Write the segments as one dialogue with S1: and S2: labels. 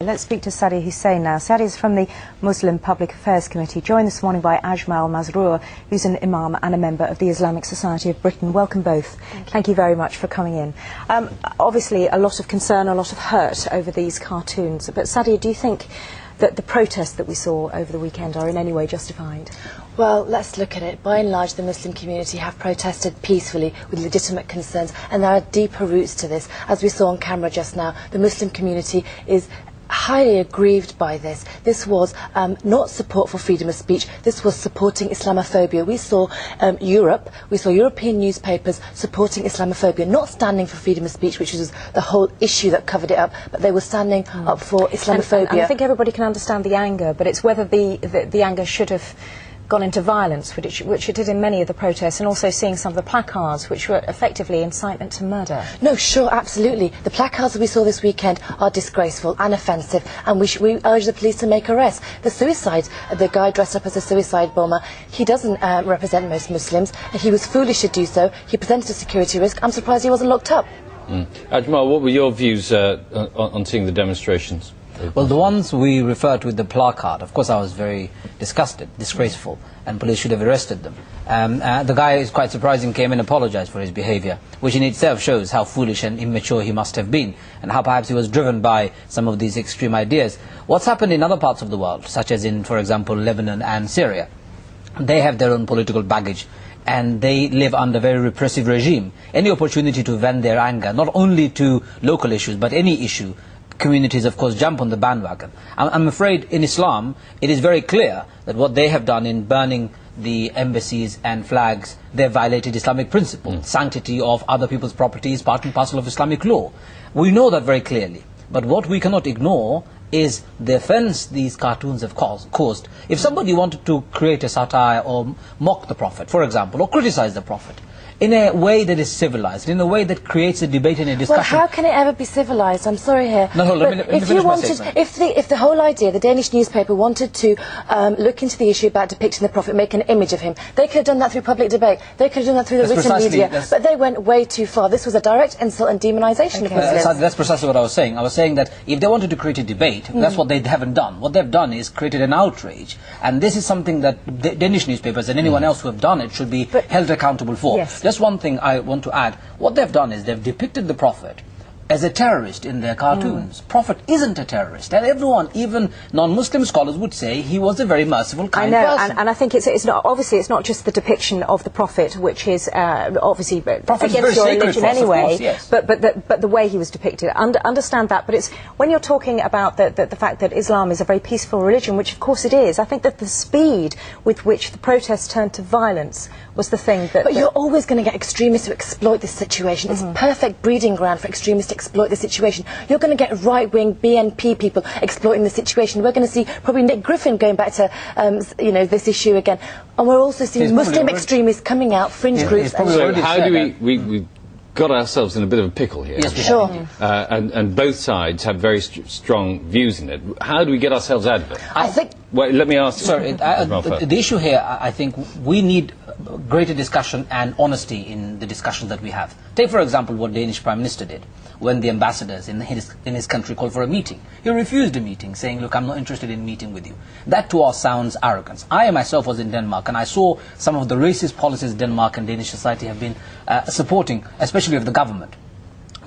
S1: Let's speak to Sadia Hussain now. Sadia is from the Muslim Public Affairs Committee, joined this morning by Ajmal Masroor, who's an imam and a member of the Islamic Society of Britain. Welcome both. Thank you very much for coming in. Obviously a lot of concern, a lot of hurt over these cartoons, but Sadia, do you think that the protests that we saw over the weekend are in any way justified?
S2: Well, let's look at it. By and large, the Muslim community have protested peacefully with legitimate concerns, and there are deeper roots to this. As we saw on camera just now, the Muslim community is highly aggrieved by this. This was not support for freedom of speech, this was supporting Islamophobia. We saw European newspapers supporting Islamophobia, not standing for freedom of speech, which was the whole issue that covered it up, but they were standing up for Islamophobia.
S1: And I think everybody can understand the anger, but it's whether the anger should have gone into violence, which it did in many of the protests, and also seeing some of the placards which were effectively incitement to murder.
S2: No, sure, absolutely. The placards that we saw this weekend are disgraceful and offensive, and we urge the police to make arrests. The guy dressed up as a suicide bomber, he doesn't represent most Muslims, and he was foolish to do so. He presented a security risk. I'm surprised he wasn't locked up.
S3: Ajmal, what were your views on seeing the demonstrations?
S4: Well, the ones we referred to with the placard, of course I was very disgusted, disgraceful, and police should have arrested them. The guy, is quite surprising, came and apologized for his behavior, which in itself shows how foolish and immature he must have been, and how perhaps he was driven by some of these extreme ideas. What's happened in other parts of the world, such as in, for example, Lebanon and Syria, they have their own political baggage, and they live under a very repressive regime. Any opportunity to vent their anger, not only to local issues, but any issue, communities of course jump on the bandwagon. I'm afraid in Islam it is very clear that what they have done in burning the embassies and flags, they have violated Islamic principle. Sanctity of other people's property is part and parcel of Islamic law. We know that very clearly, but what we cannot ignore is the offence these cartoons have caused. If somebody wanted to create a satire or mock the Prophet, for example, or criticize the Prophet in a way that is civilized, in a way that creates a debate and a discussion.
S2: Well, how can it ever be civilized? I'm sorry here.
S4: No, let me finish my statement.
S2: If the whole idea, the Danish newspaper wanted to look into the issue about depicting the Prophet, make an image of him, they could have done that through public debate. They could have done that through the written media. But they went way too far. This was a direct insult and demonisation of Muslims.
S4: That's precisely what I was saying. I was saying that if they wanted to create a debate, that's what they haven't done. What they've done is created an outrage. And this is something that the Danish newspapers and anyone else who have done it should be held accountable for.
S1: Yes.
S4: Just one thing I want to add. What they've done is they've depicted the Prophet as a terrorist in their cartoons. Prophet isn't a terrorist, and everyone, even non-Muslim scholars, would say he was a very merciful, kind person.
S1: And I think it's not, obviously it's not just the depiction of the Prophet, which is obviously
S4: Prophet's
S1: against your religion anyway,
S4: course, yes.
S1: but the way he was depicted. Understand that, but it's when you're talking about the fact that Islam is a very peaceful religion, which of course it is, I think that the speed with which the protests turned to violence was the thing that...
S2: But you're always going to get extremists who exploit this situation. It's perfect breeding ground for extremists to exploit the situation. You're going to get right-wing BNP people exploiting the situation. We're going to see probably Nick Griffin going back to this issue again. And we're also seeing Muslim extremists coming out, fringe groups.
S3: So how do we got ourselves in a bit of a pickle here?
S4: Yes,
S2: sure.
S3: And both sides have very strong views in it. How do we get ourselves out of it?
S2: I think...
S3: Well, let me ask...
S4: Sorry, the issue here, I think we need greater discussion and honesty in the discussions that we have. Take, for example, what Danish Prime Minister did when the ambassadors in his country called for a meeting. He refused a meeting, saying, look, I'm not interested in meeting with you. That to us sounds arrogance. I myself was in Denmark, and I saw some of the racist policies Denmark and Danish society have been supporting, especially of the government.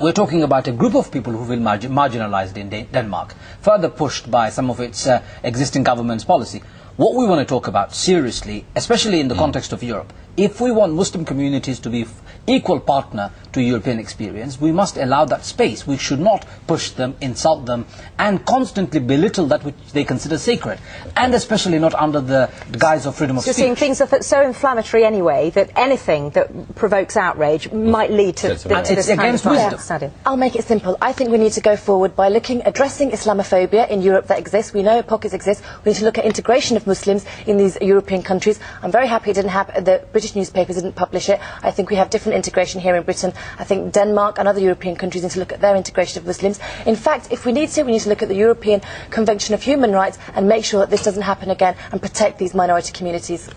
S4: We're talking about a group of people who will be marginalized in Denmark, further pushed by some of its existing government's policy. What we want to talk about seriously, especially in the context of Europe, if we want Muslim communities to be equal partner to European experience, we must allow that space. We should not push them, insult them, and constantly belittle that which they consider sacred, and especially not under the guise of freedom of speech.
S1: You're seeing things that are so inflammatory anyway that anything that provokes outrage might lead to this kind of
S4: wisdom.
S2: I'll make it simple. I think we need to go forward by addressing Islamophobia in Europe that exists. We know pockets exist. We need to look at integration of Muslims in these European countries. I'm very happy it didn't happen. The British newspapers didn't publish it. I think we have different integration here in Britain. I think Denmark and other European countries need to look at their integration of Muslims. In fact, if we need to look at the European Convention of Human Rights and make sure that this doesn't happen again and protect these minority communities.